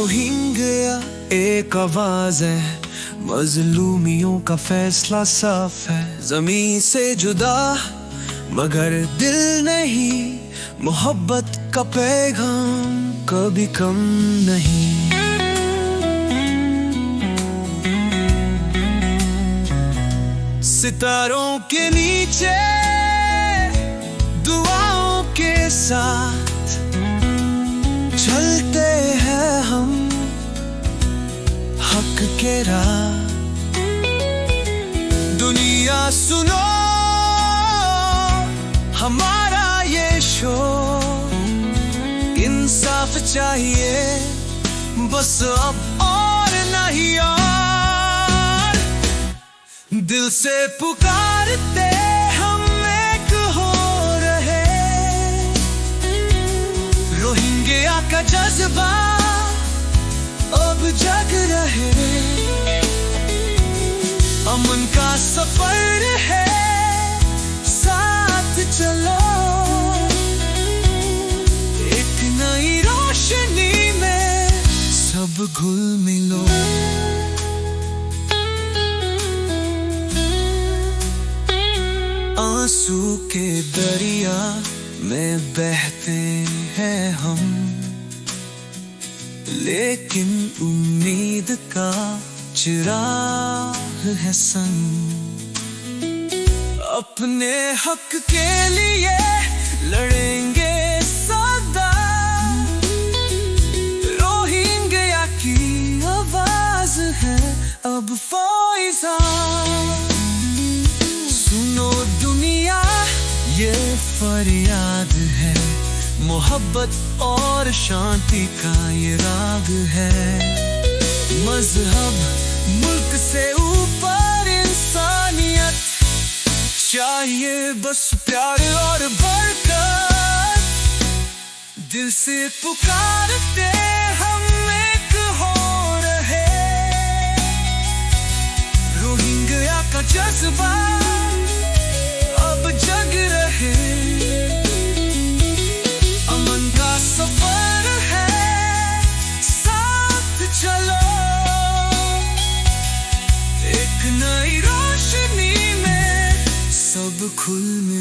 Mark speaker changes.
Speaker 1: Rohingya एक आवाज है, मजलूमियों का फैसला साफ है। जमीन से जुदा मगर दिल नहीं, मोहब्बत का पैगाम कभी कम नहीं। सितारों के नीचे दुआओं के साथ चलते हैं हम हक के राह। दुनिया सुनो हमारा ये शोर, इंसाफ चाहिए बस अब और नहीं और। दिल से पुकारते हम एक हो रहे, रोहिंग्या का जज्बा अब जग रहे। अमन का सफर है, साथ चलो एक नई रोशनी में सब घुल मिलो। आंसू के दरिया में बहते हैं हम, लेकिन उम्मीद का चिराग है संग। अपने हक के लिए लड़ेंगे सदा, रोहिंग्या की आवाज है अब फौजा। सुनो दुनिया ये फरियाद है, मोहब्बत और शांति का ये राग है। मजहब मुल्क से ऊपर इंसानियत चाहिए, बस प्यार और बरकत। दिल से पुकारते हम एक हो रहे, रोहिंग्या का जज्बा अब जग रहे। अमन का सफर है, साथ चलो एक नई रोशनी में सब खुल मिले।